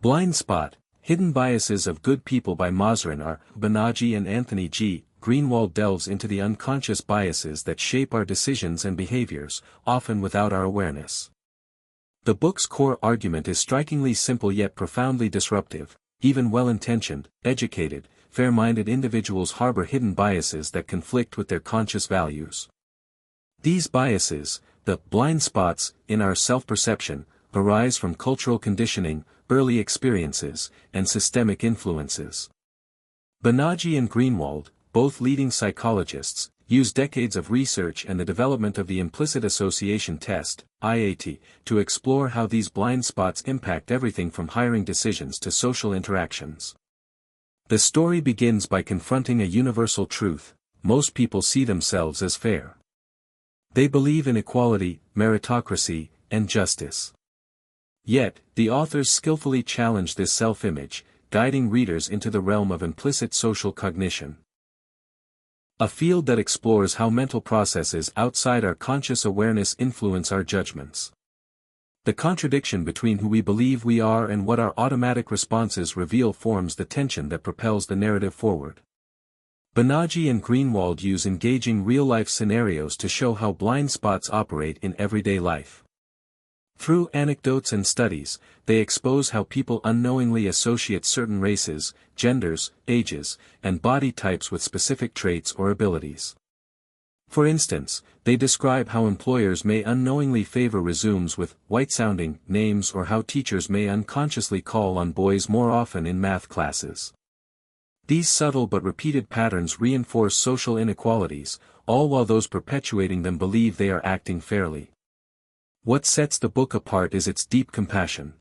Blindspot, Hidden Biases of Good People by Mazrin R. Banaji and Anthony G. Greenwald delves into the unconscious biases that shape our decisions and behaviors, often without our awareness. The book's core argument is strikingly simple yet profoundly disruptive. Even well-intentioned, educated, fair-minded individuals harbor hidden biases that conflict with their conscious values. These biases, the blind spots in our self-perception, arise from cultural conditioning, early experiences, and systemic influences. Banaji and Greenwald, both leading psychologists, use decades of research and the development of the Implicit Association Test, IAT, to explore how these blind spots impact everything from hiring decisions to social interactions. The story begins by confronting a universal truth: most people see themselves as fair. They believe in equality, meritocracy, and justice. Yet, the authors skillfully challenge this self-image, guiding readers into the realm of implicit social cognition. A field that explores how mental processes outside our conscious awareness influence our judgments. The contradiction between who we believe we are and what our automatic responses reveal forms the tension that propels the narrative forward. Banaji and Greenwald use engaging real-life scenarios to show how blind spots operate in everyday life. Through anecdotes and studies, they expose how people unknowingly associate certain races, genders, ages, and body types with specific traits or abilities. For instance, they describe how employers may unknowingly favor resumes with white-sounding names, or how teachers may unconsciously call on boys more often in math classes. These subtle but repeated patterns reinforce social inequalities, all while those perpetuating them believe they are acting fairly. What sets the book apart is its deep compassion.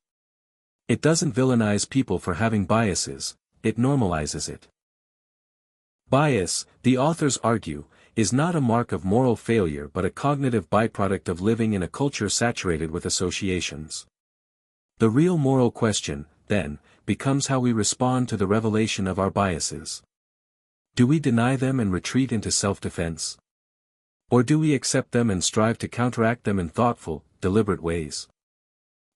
It doesn't villainize people for having biases, it normalizes it. Bias, the authors argue, is not a mark of moral failure but a cognitive byproduct of living in a culture saturated with associations. The real moral question, then, becomes how we respond to the revelation of our biases. Do we deny them and retreat into self-defense? Or do we accept them and strive to counteract them in thoughtful, deliberate ways?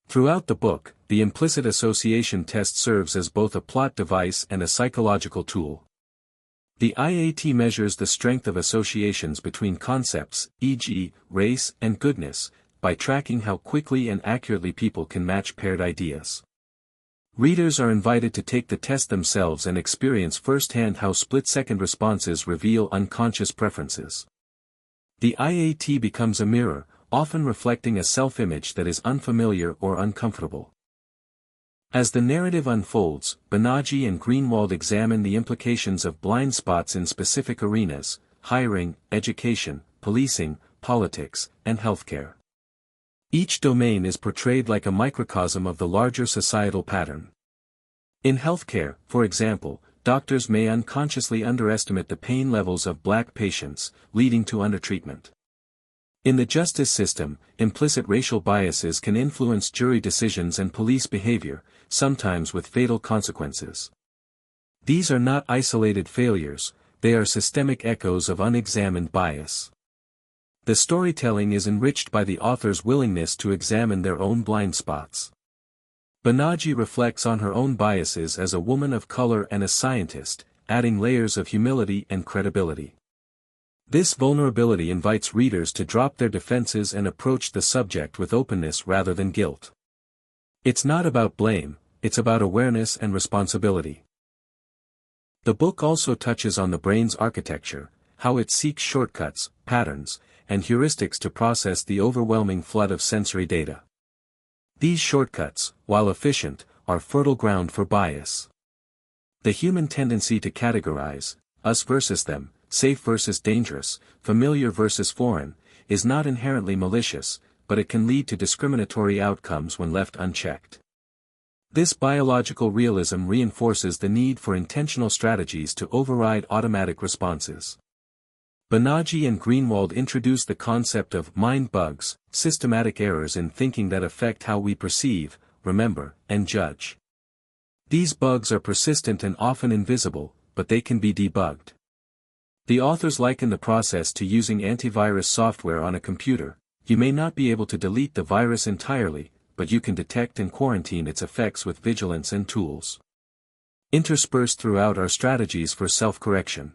Throughout the book, the Implicit Association Test serves as both a plot device and a psychological tool. The IAT measures the strength of associations between concepts, e.g., race and goodness, by tracking how quickly and accurately people can match paired ideas. Readers are invited to take the test themselves and experience firsthand how split-second responses reveal unconscious preferences. The IAT becomes a mirror, often reflecting a self-image that is unfamiliar or uncomfortable. As the narrative unfolds, Banaji and Greenwald examine the implications of blind spots in specific arenas: hiring, education, policing, politics, and healthcare. Each domain is portrayed like a microcosm of the larger societal pattern. In healthcare, for example, doctors may unconsciously underestimate the pain levels of black patients, leading to undertreatment. In the justice system, implicit racial biases can influence jury decisions and police behavior, sometimes with fatal consequences. These are not isolated failures, they are systemic echoes of unexamined bias. The storytelling is enriched by the author's willingness to examine their own blind spots. Banaji reflects on her own biases as a woman of color and a scientist, adding layers of humility and credibility. This vulnerability invites readers to drop their defenses and approach the subject with openness rather than guilt. It's not about blame, it's about awareness and responsibility. The book also touches on the brain's architecture, how it seeks shortcuts, patterns, and heuristics to process the overwhelming flood of sensory data. These shortcuts, while efficient, are fertile ground for bias. The human tendency to categorize, us versus them, safe versus dangerous, familiar versus foreign, is not inherently malicious, but it can lead to discriminatory outcomes when left unchecked. This biological realism reinforces the need for intentional strategies to override automatic responses. Banaji and Greenwald introduce the concept of mind bugs, systematic errors in thinking that affect how we perceive, remember, and judge. These bugs are persistent and often invisible, but they can be debugged. The authors liken the process to using antivirus software on a computer. You may not be able to delete the virus entirely, but you can detect and quarantine its effects with vigilance and tools. Interspersed throughout are strategies for self-correction.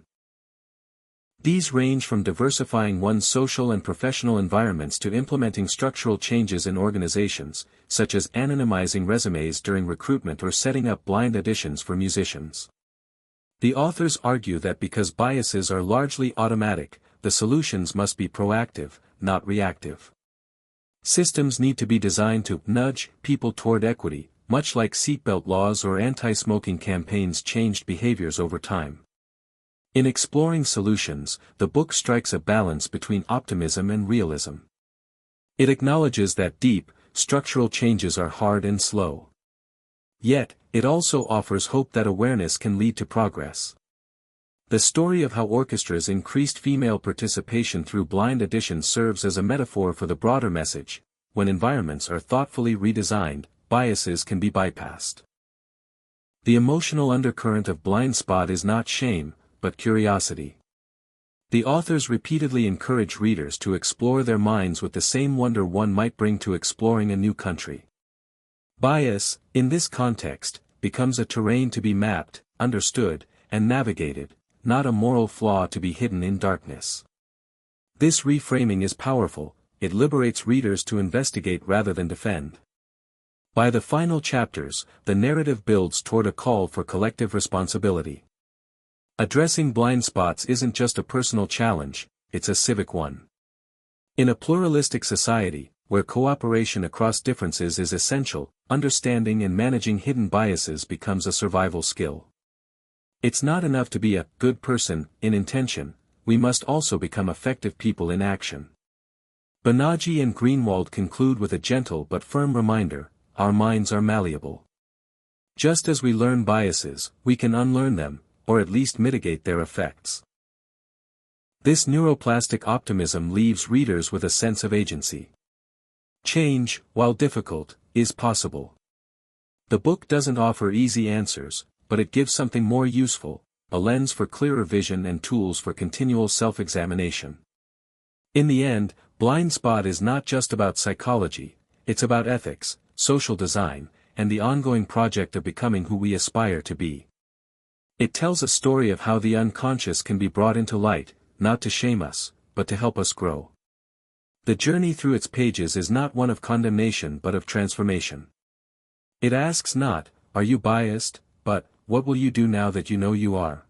These range from diversifying one's social and professional environments to implementing structural changes in organizations, such as anonymizing resumes during recruitment or setting up blind auditions for musicians. The authors argue that because biases are largely automatic, the solutions must be proactive, not reactive. Systems need to be designed to nudge people toward equity, much like seatbelt laws or anti-smoking campaigns changed behaviors over time. In exploring solutions, the book strikes a balance between optimism and realism. It acknowledges that deep, structural changes are hard and slow. Yet, it also offers hope that awareness can lead to progress. The story of how orchestras increased female participation through blind auditions serves as a metaphor for the broader message: when environments are thoughtfully redesigned, biases can be bypassed. The emotional undercurrent of Blindspot is not shame, but curiosity. The authors repeatedly encourage readers to explore their minds with the same wonder one might bring to exploring a new country. Bias, in this context, becomes a terrain to be mapped, understood, and navigated, not a moral flaw to be hidden in darkness. This reframing is powerful. It liberates readers to investigate rather than defend. By the final chapters, the narrative builds toward a call for collective responsibility. Addressing blind spots isn't just a personal challenge, it's a civic one. In a pluralistic society, where cooperation across differences is essential, understanding and managing hidden biases becomes a survival skill. It's not enough to be a good person in intention, we must also become effective people in action. Banaji and Greenwald conclude with a gentle but firm reminder: our minds are malleable. Just as we learn biases, we can unlearn them, or at least mitigate their effects. This neuroplastic optimism leaves readers with a sense of agency. Change, while difficult, is possible. The book doesn't offer easy answers, but it gives something more useful: a lens for clearer vision and tools for continual self-examination. In the end, Blindspot is not just about psychology, it's about ethics, social design, and the ongoing project of becoming who we aspire to be. It tells a story of how the unconscious can be brought into light, not to shame us, but to help us grow. The journey through its pages is not one of condemnation but of transformation. It asks not, "Are you biased?" but, "What will you do now that you know you are?"